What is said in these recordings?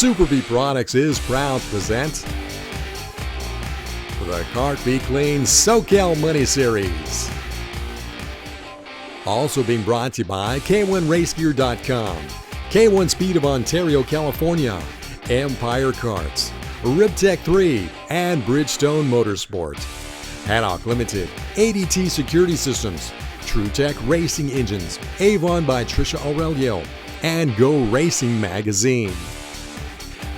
Super B Products is proud to present the Kart Be Clean SoCal Money Series. Also being brought to you by K1RaceGear.com, K1 Speed of Ontario, California, Empire Karts, Ribtech 3, and Bridgestone Motorsport. Haddock Limited, ADT Security Systems, TrueTech Racing Engines, Avon by Trisha Aurelio, and Go Racing Magazine.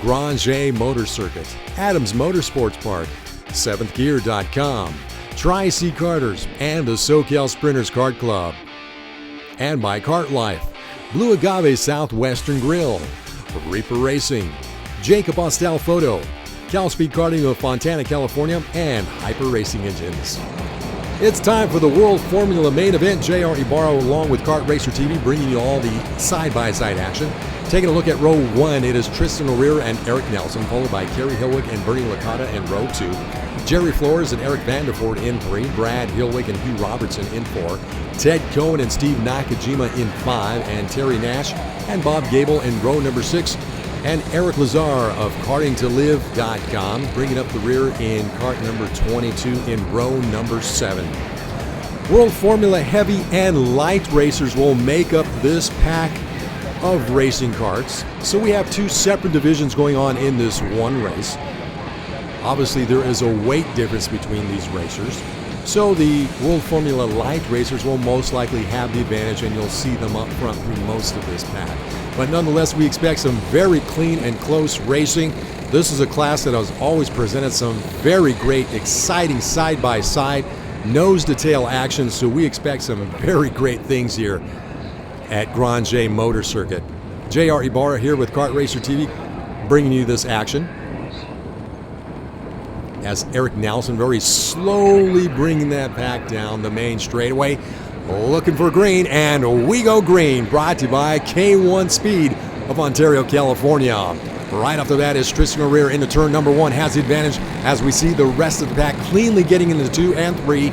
Grange Motor Circuit, Adams Motorsports Park, 7thgear.com, Tri-C Karters, and the SoCal Sprinters Kart Club. And by Kart Life, Blue Agave Southwestern Grill, Reaper Racing, Jacob Ostel Photo, Cal Speed Karting of Fontana, California, and Hyper Racing Engines. It's time for the World Formula main event. J.R. Ibarra along with Kart Racer TV bringing you all the side-by-side action. Taking a look at row 1, it is Tristan O'Rear and Eric Nelson, followed by Kerry Hilwick and Bernie Licata in row 2. Jerry Flores and Eric Vandervoort in 3. Brad Hilwick and Hugh Robertson in 4. Ted Cohen and Steve Nakajima in 5. And Terry Nash and Bob Gable in row number 6. And Eric Lazar of KartingToLive.com bringing up the rear in kart number 22 in row number 7. World Formula heavy and light racers will make up this pack of racing karts. So we have 2 separate divisions going on in this one race. Obviously there is a weight difference between these racers. So the World Formula light racers will most likely have the advantage, and you'll see them up front through most of this pack. But nonetheless, we expect some very clean and close racing. This is a class that has always presented some very great, exciting side-by-side, nose-to-tail action, so we expect some very great things here at Grange Motor Circuit. J.R. Ibarra here with Kart Racer TV, bringing you this action. As Eric Nelson very slowly bringing that pack down the main straightaway, looking for green, and we go green, brought to you by K1 Speed of Ontario, California. Right off the bat is Tristan O'Rear into turn number 1, has the advantage as we see the rest of the pack cleanly getting into 2 and 3,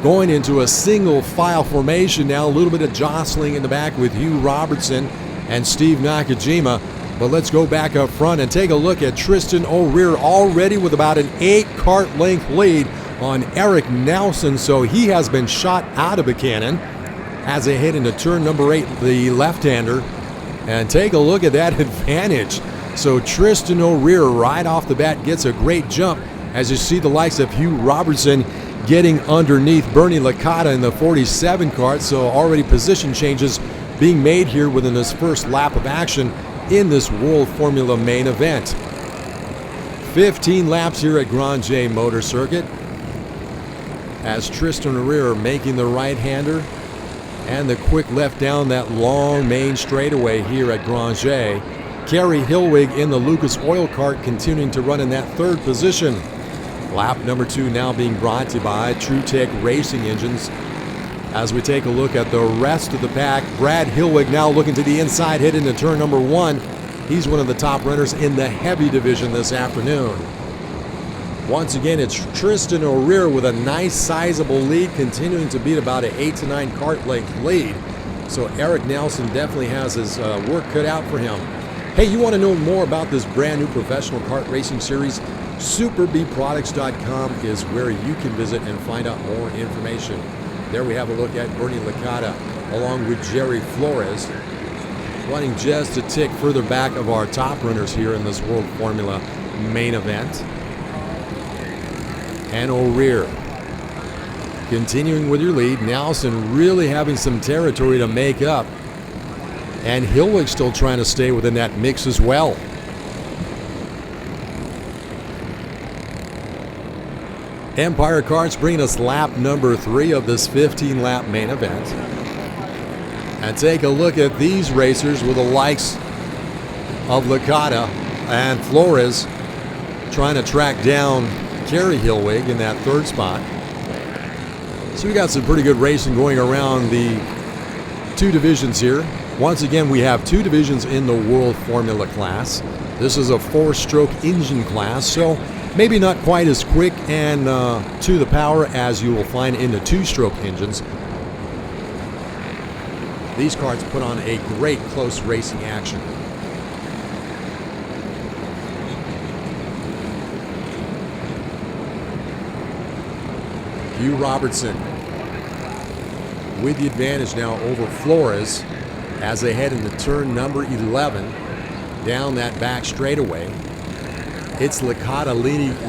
going into a single file formation now, a little bit of jostling in the back with Hugh Robertson and Steve Nakajima. But let's go back up front and take a look at Tristan O'Rear already with about an 8 kart length lead on Eric Nelson. So he has been shot out of a cannon as they head into turn number 8, the left-hander. And take a look at that advantage. So Tristan O'Rear right off the bat gets a great jump as you see the likes of Hugh Robertson getting underneath Bernie Licata in the 47 kart. So already position changes being made here within this first lap of action in this World Formula main event. 15 laps here at Grange Motor Circuit as Tristan O'Rear making the right-hander and the quick left down that long main straightaway here at Grange. Kerry Hilwig in the Lucas Oil Kart continuing to run in that 3rd position. Lap number 2 now being brought to you by TrueTech Racing Engines. As we take a look at the rest of the pack, Brad Hilwig now looking to the inside, heading into turn number 1. He's one of the top runners in the heavy division this afternoon. Once again, it's Tristan O'Rear with a nice sizable lead, continuing to beat about an 8 to 9 kart length lead. So Eric Nelson definitely has his work cut out for him. Hey, you want to know more about this brand new professional kart racing series? SuperBProducts.com is where you can visit and find out more information. There we have a look at Bernie Licata along with Jerry Flores, running just a tick further back of our top runners here in this World Formula main event. And O'Rear continuing with your lead. Nelson really having some territory to make up. And Hilwig still trying to stay within that mix as well. Empire Karts bringing us lap number 3 of this 15-lap main event. And take a look at these racers with the likes of Licata and Flores trying to track down Kerry Hilwig in that 3rd spot. So we got some pretty good racing going around the 2 divisions here. Once again, we have 2 divisions in the World Formula class. This is a 4-stroke engine class, so maybe not quite as quick and to the power as you will find in the 2-stroke engines. These karts put on a great close racing action. Hugh Robertson with the advantage now over Flores as they head into turn number 11 down that back straightaway. It's Licata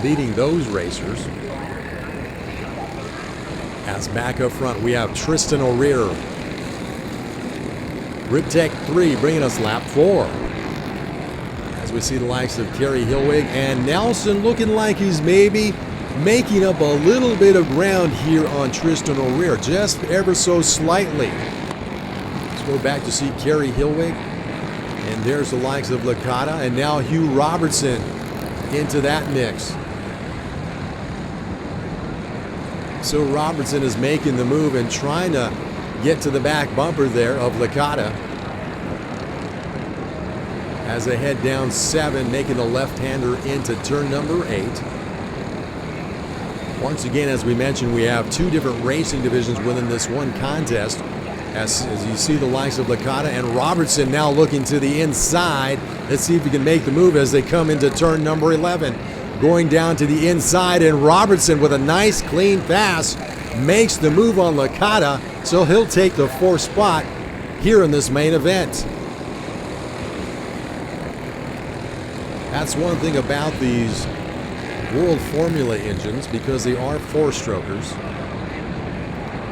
leading those racers. As back up front we have Tristan O'Rear. Riptech 3 bringing us lap 4. As we see the likes of Kerry Hillwig and Nelson looking like he's maybe making up a little bit of ground here on Tristan O'Rear, just ever so slightly. Let's go back to see Kerry Hillwig. And there's the likes of Licata and now Hugh Robertson into that mix. So Robertson is making the move and trying to get to the back bumper there of Licata as they head down 7, making the left-hander into turn number 8. Once again, as we mentioned, we have 2 different racing divisions within this one contest. As you see the likes of Licata and Robertson now looking to the inside. Let's see if he can make the move as they come into turn number 11. Going down to the inside, and Robertson with a nice clean pass makes the move on Licata, so he'll take the 4th spot here in this main event. That's one thing about these World Formula engines, because they are 4-strokers.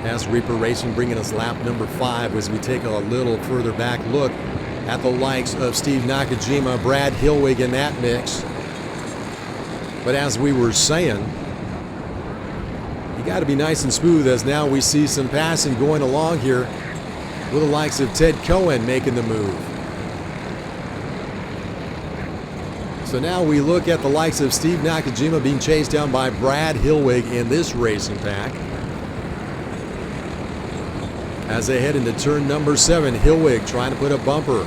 As Reaper Racing bringing us lap number 5 as we take a little further back look at the likes of Steve Nakajima, Brad Hillwig in that mix. But as we were saying, you got to be nice and smooth, as now we see some passing going along here with the likes of Ted Cohen making the move. So now we look at the likes of Steve Nakajima being chased down by Brad Hillwig in this racing pack. As they head into turn number 7, Hillwig trying to put a bumper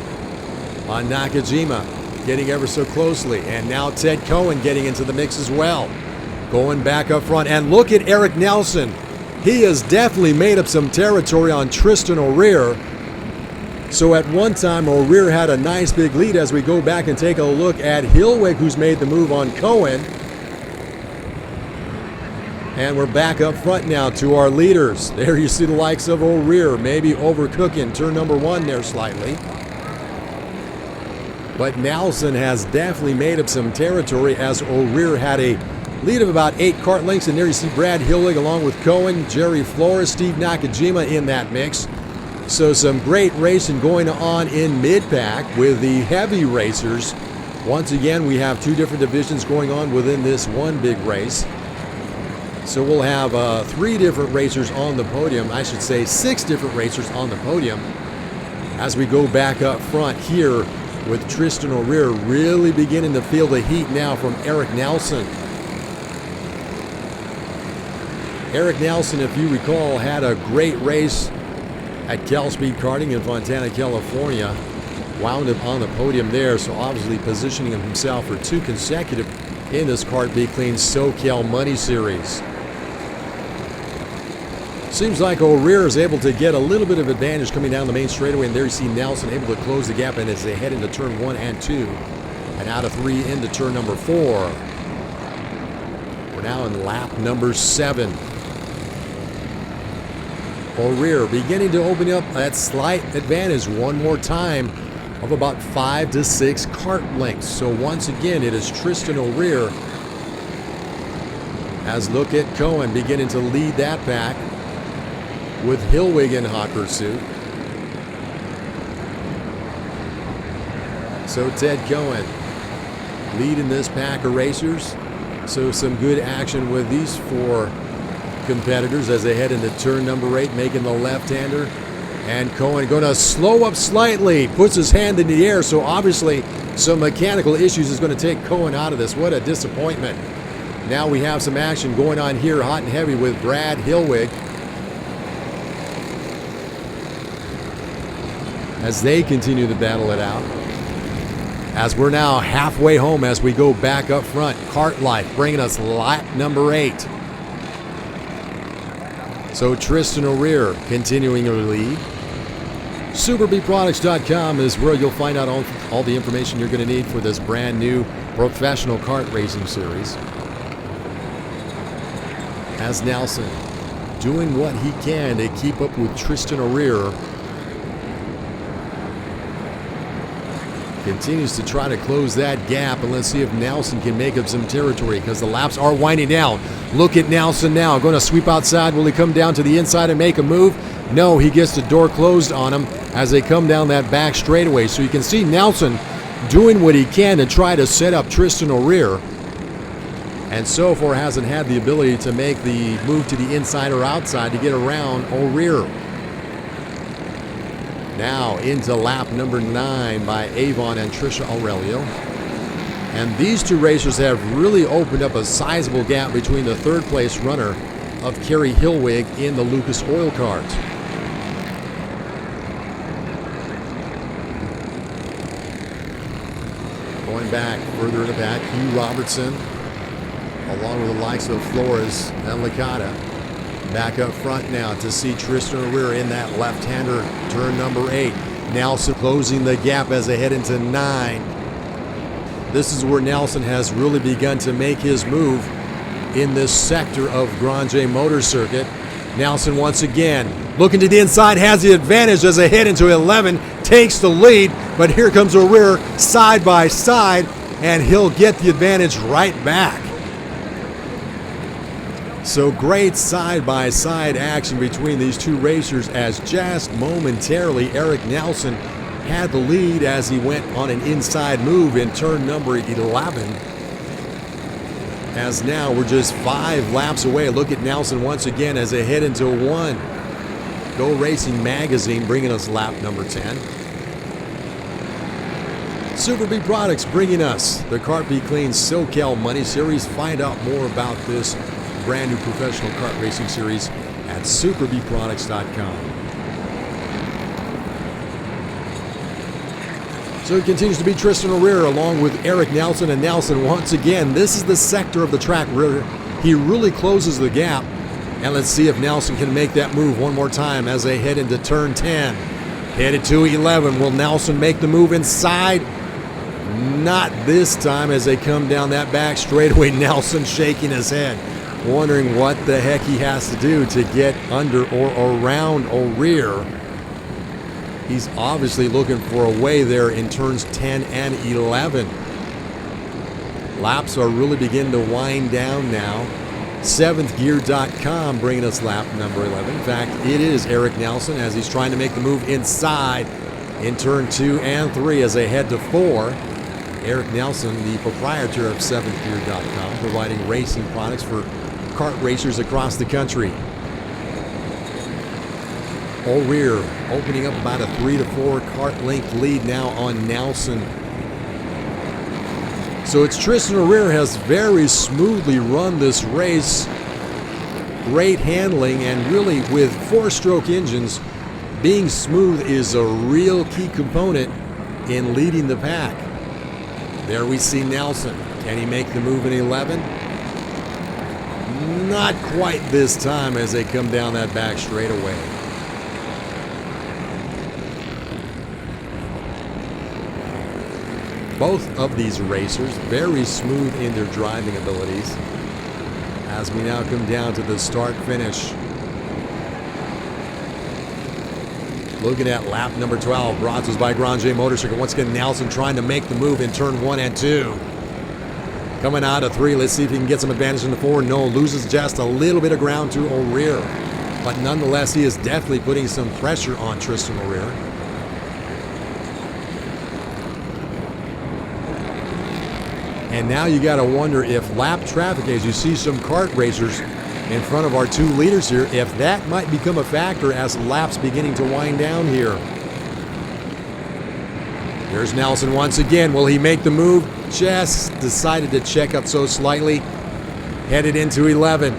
on Nakajima, getting ever so closely. And now Ted Cohen getting into the mix as well. Going back up front. And look at Eric Nelson. He has definitely made up some territory on Tristan O'Rear. So at one time, O'Rear had a nice big lead. As we go back and take a look at Hillwig, who's made the move on Cohen. And we're back up front now to our leaders. There you see the likes of O'Rear, maybe overcooking turn number 1 there slightly. But Nelson has definitely made up some territory, as O'Rear had a lead of about 8 kart lengths. And there you see Brad Hillwig along with Cohen, Jerry Flores, Steve Nakajima in that mix. So some great racing going on in mid-pack with the heavy racers. Once again, we have 2 different divisions going on within this one big race. So we'll have 3 different racers on the podium. I should say 6 different racers on the podium as we go back up front here with Tristan O'Rear really beginning to feel the heat now from Eric Nelson. Eric Nelson, if you recall, had a great race at Cal Speed Karting in Fontana, California. Wound up on the podium there, so obviously positioning himself for 2 consecutive in this Kart Be Clean SoCal Money Series. Seems like O'Rear is able to get a little bit of advantage coming down the main straightaway, and there you see Nelson able to close the gap, and as they head into turn 1 and 2, and out of 3 into turn number 4. We're now in lap number 7. O'Rear beginning to open up that slight advantage one more time of about 5 to 6 kart lengths. So once again, it is Tristan O'Rear, as look at Cohen beginning to lead that pack with Hillwig in hot pursuit. So Ted Cohen leading this pack of racers. So some good action with these 4 competitors as they head into turn number 8, making the left-hander. And Cohen going to slow up slightly, puts his hand in the air, so obviously some mechanical issues is going to take Cohen out of this. What a disappointment. Now we have some action going on here, hot and heavy, with Brad Hillwig as they continue to battle it out. As we're now halfway home as we go back up front, Kart Life bringing us lap number 8. So Tristan O'Rear continuing to lead. SuperBeatProducts.com is where you'll find out all the information you're going to need for this brand new professional kart racing series. As Nelson doing what he can to keep up with Tristan O'Rear. Continues to try to close that gap, and let's see if Nelson can make up some territory because the laps are winding down. Look at Nelson now, going to sweep outside. Will he come down to the inside and make a move? No, he gets the door closed on him as they come down that back straightaway. So you can see Nelson doing what he can to try to set up Tristan O'Rear, and so far hasn't had the ability to make the move to the inside or outside to get around O'Rear. Now into lap number 9 by Avon and Trisha Aurelio. And these two racers have really opened up a sizable gap between the third place runner of Kerry Hillwig in the Lucas Oil Kart. Going back further in the back, Hugh Robertson, along with the likes of Flores and Licata. Back up front now to see Tristan O'Rear in that left-hander, turn number 8. Nelson closing the gap as they head into 9. This is where Nelson has really begun to make his move in this sector of Grange Motor Circuit. Nelson once again looking to the inside, has the advantage as they head into 11, takes the lead, but here comes O'Rear side by side, and he'll get the advantage right back. So great side-by-side action between these two racers as just momentarily Eric Nelson had the lead as he went on an inside move in turn number 11. As now we're just 5 laps away. Look at Nelson once again as they head into 1. Go Racing Magazine bringing us lap number 10. Super B Products bringing us the Kart Be Clean SoCal Money Series. Find out more about this brand new professional kart racing series at superbproducts.com. So it continues to be Tristan O'Rear along with Eric Nelson, and Nelson once again, this is the sector of the track where he really closes the gap. And let's see if Nelson can make that move one more time as they head into turn 10. Headed to 11. Will Nelson make the move inside? Not this time as they come down that back straightaway. Nelson shaking his head, wondering what the heck he has to do to get under or around O'Rear. He's obviously looking for a way there in turns 10 and 11. Laps are really beginning to wind down now. 7thgear.com bringing us lap number 11. In fact, it is Eric Nelson as he's trying to make the move inside in turn 2 and 3 as they head to 4. Eric Nelson, the proprietor of 7thgear.com, providing racing products for kart racers across the country. O'Rear opening up about a 3 to 4 kart length lead now on Nelson. So it's Tristan O'Rear has very smoothly run this race. Great handling, and really with 4-stroke engines, being smooth is a real key component in leading the pack. There we see Nelson. Can he make the move in 11? Not quite this time as they come down that back straightaway. Both of these racers very smooth in their driving abilities as we now come down to the start finish. Looking at lap number 12, brought to us by Grange Motor Circuit. Once again, Nelson trying to make the move in turn 1 and 2. Coming out of 3, let's see if he can get some advantage in the 4. No, loses just a little bit of ground to O'Rear. But nonetheless, he is definitely putting some pressure on Tristan O'Rear. And now you got to wonder if lap traffic, as you see some kart racers in front of our 2 leaders here, if that might become a factor as laps beginning to wind down here. There's Nelson once again. Will he make the move? Just decided to check up so slightly. Headed into 11.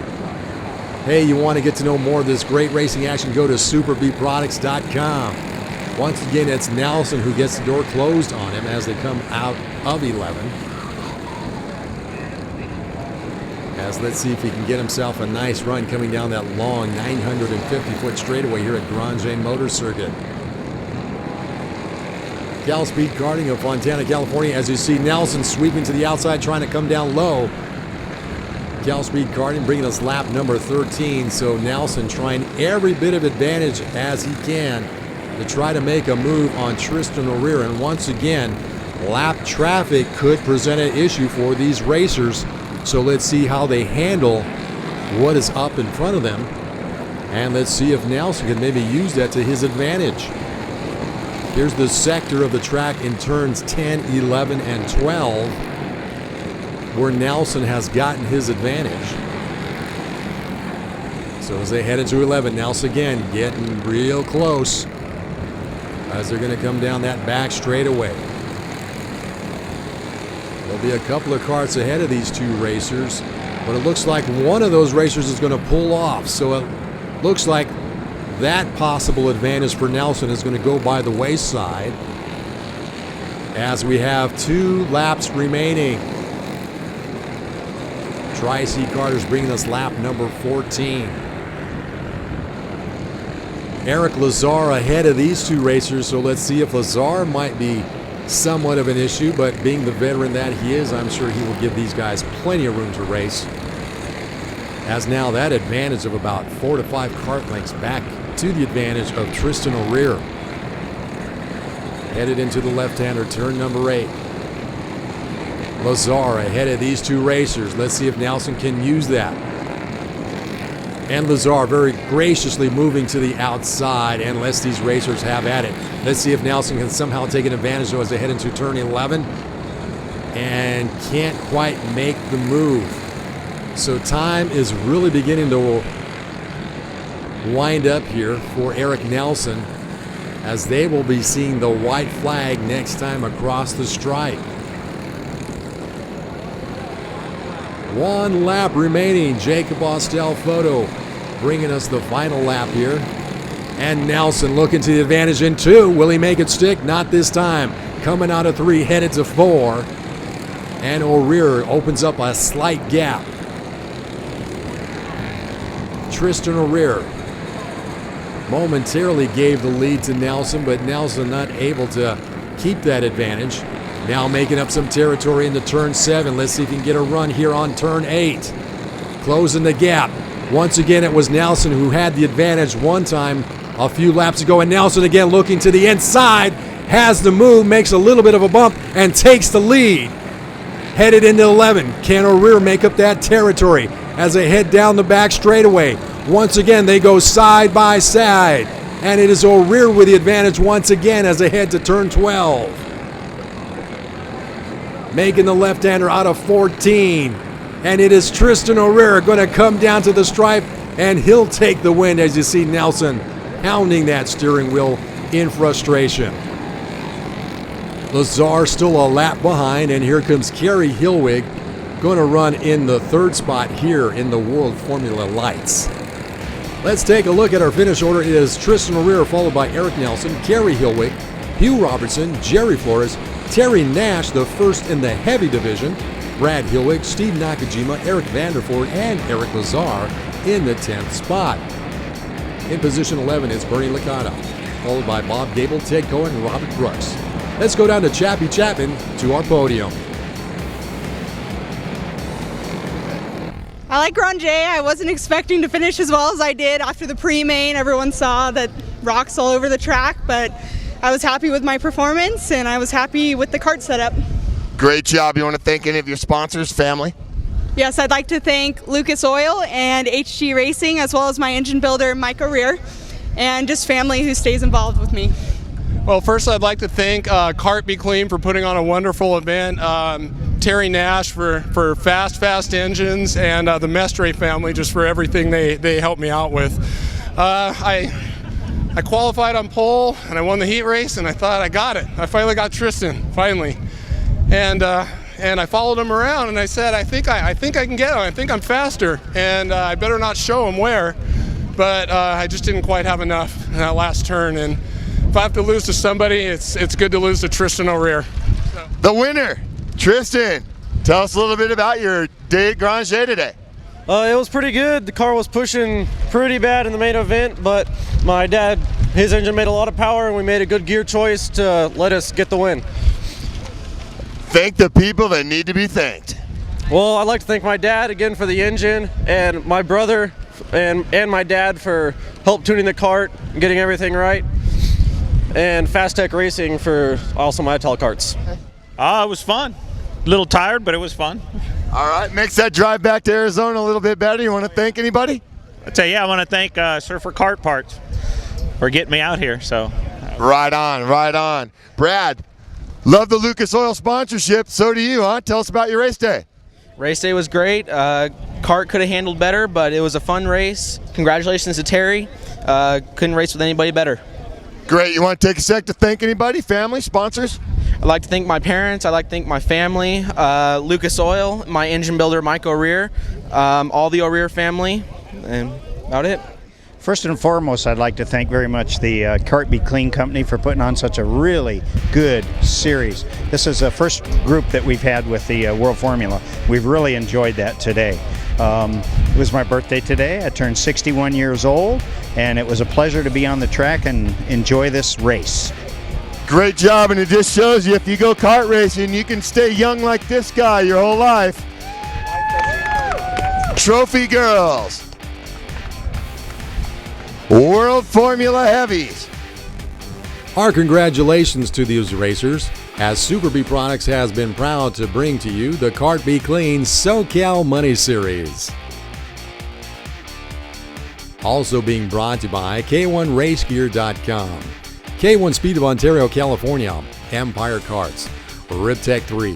Hey, you want to get to know more of this great racing action, go to superbproducts.com. Once again, it's Nelson who gets the door closed on him as they come out of 11. As let's see if he can get himself a nice run coming down that long 950-foot straightaway here at Grange Motor Circuit. Cal Speed Karting of Fontana, California, as you see Nelson sweeping to the outside, trying to come down low. Cal Speed Karting bringing us lap number 13. So Nelson trying every bit of advantage as he can to try to make a move on Tristan O'Rear. And once again, lap traffic could present an issue for these racers. So let's see how they handle what is up in front of them. And let's see if Nelson can maybe use that to his advantage. Here's the sector of the track in turns 10, 11, and 12, where Nelson has gotten his advantage. So as they head into 11, Nelson again getting real close as they're going to come down that back straightaway. There'll be a couple of karts ahead of these two racers, but it looks like one of those racers is going to pull off. So it looks like that possible advantage for Nelson is going to go by the wayside as we have 2 laps remaining. Tri-C Carter's bringing us lap number 14. Eric Lazar ahead of these two racers, so let's see if Lazar might be somewhat of an issue, but being the veteran that he is, I'm sure he will give these guys plenty of room to race. As now that advantage of about 4 to 5 kart lengths back to the advantage of Tristan O'Rear. Headed into the left-hander, turn number 8. Lazar ahead of these two racers. Let's see if Nelson can use that. And Lazar very graciously moving to the outside and lets these racers have at it. Let's see if Nelson can somehow take an advantage though as they head into turn 11 and can't quite make the move. So time is really beginning to wind up here for Eric Nelson as they will be seeing the white flag next time across the stripe. 1 lap remaining. Jacob Austell photo bringing us the final lap here. And Nelson looking to the advantage in 2. Will he make it stick? Not this time. Coming out of 3, headed to 4. And O'Rear opens up a slight gap. Tristan O'Rear momentarily gave the lead to Nelson, but Nelson not able to keep that advantage. Now making up some territory into turn 7. Let's see if he can get a run here on turn 8. Closing the gap. Once again, it was Nelson who had the advantage one time a few laps ago, and Nelson again looking to the inside, has the move, makes a little bit of a bump, and takes the lead. Headed into 11. Can O'Rear make up that territory as they head down the back straightaway? Once again, they go side by side, and it is O'Rear with the advantage once again as they head to turn 12. Making the left-hander out of 14. And it is Tristan O'Rear going to come down to the stripe, and he'll take the win as you see Nelson pounding that steering wheel in frustration. Lazar still a lap behind, and here comes Kerry Hilwig going to run in the 3rd spot here in the World Formula Lights. Let's take a look at our finish order. It is Tristan O'Rear followed by Eric Nelson, Kerry Hilwig, Hugh Robertson, Jerry Flores, Terry Nash, the first in the heavy division, Brad Hilwig, Steve Nakajima, Eric Vanderford, and Eric Lazar in the 10th spot. In position 11 is Bernie Licata, followed by Bob Gable, Ted Cohen, and Robert Brooks. Let's go down to Chappie Chapman to our podium. I like Grange. I wasn't expecting to finish as well as I did after the pre-main. Everyone saw that rocks all over the track, but I was happy with my performance and I was happy with the kart setup. Great job. You want to thank any of your sponsors, family? Yes, I'd like to thank Lucas Oil and HG Racing, as well as my engine builder, Mike O'Rear, and just family who stays involved with me. Well, first I'd like to thank Kart Be Clean for putting on a wonderful event, Terry Nash for fast engines, and the Mestre family just for everything they helped me out with. I qualified on pole and I won the heat race, and I thought I got it. I finally got Tristan, finally. And I followed him around and I said, I think I can get him. I think I'm faster, and I better not show him where. But I just didn't quite have enough in that last turn. And if I have to lose to somebody, it's good to lose to Tristan O'Rear. So. The winner, Tristan. Tell us a little bit about your day at Grange today. It was pretty good. The car was pushing pretty bad in the main event, but my dad, his engine made a lot of power, and we made a good gear choice to let us get the win. Thank the people that need to be thanked. Well, I'd like to thank my dad again for the engine, and my brother and my dad for help tuning the kart, getting everything right, and Fast Tech Racing for also my tall karts. It was fun. A little tired, but it was fun. All right, makes that drive back to Arizona a little bit better. You want to thank anybody? I'd say, I want to thank Surfer Kart Parts for getting me out here. So, Right on, right on. Brad, love the Lucas Oil sponsorship. So do you, huh? Tell us about your race day. Race day was great. Kart could have handled better, but it was a fun race. Congratulations to Terry. Couldn't race with anybody better. Great. You want to take a sec to thank anybody? Family, sponsors? I'd like to thank my parents. I'd like to thank my family, Lucas Oil, my engine builder, Mike O'Rear, all the O'Rear family, and about it. First and foremost, I'd like to thank very much the Kart Be Clean company for putting on such a really good series. This is the first group that we've had with the World Formula. We've really enjoyed that today. It was my birthday today. I turned 61 years old, and it was a pleasure to be on the track and enjoy this race. Great job, and it just shows you if you go kart racing, you can stay young like this guy your whole life. Trophy girls. World Formula Heavies. Our congratulations to these racers, as Super B Products has been proud to bring to you the Kart Be Clean SoCal Money Series. Also being brought to you by K1RaceGear.com, K1 Speed of Ontario, California, Empire Karts, Riptech 3,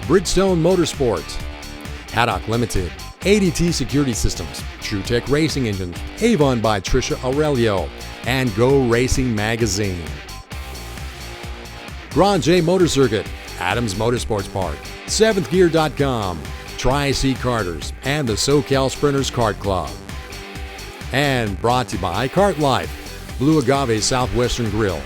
Bridgestone Motorsports, Haddock Limited, ADT Security Systems, TrueTech Racing Engines, Avon by Trisha Aurelio, and Go Racing Magazine. Grange Motor Circuit, Adams Motorsports Park, 7thgear.com, Tri-C Karters, and the SoCal Sprinters Kart Club. And brought to you by Kart Life, Blue Agave Southwestern Grill,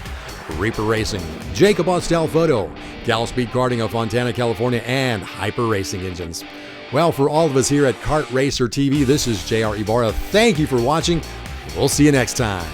Reaper Racing, Jacob Austell Photo, Cal Speed Karting of Fontana, California, and Hyper Racing Engines. Well, for all of us here at Kart Racer TV, this is JR Ibarra. Thank you for watching. We'll see you next time.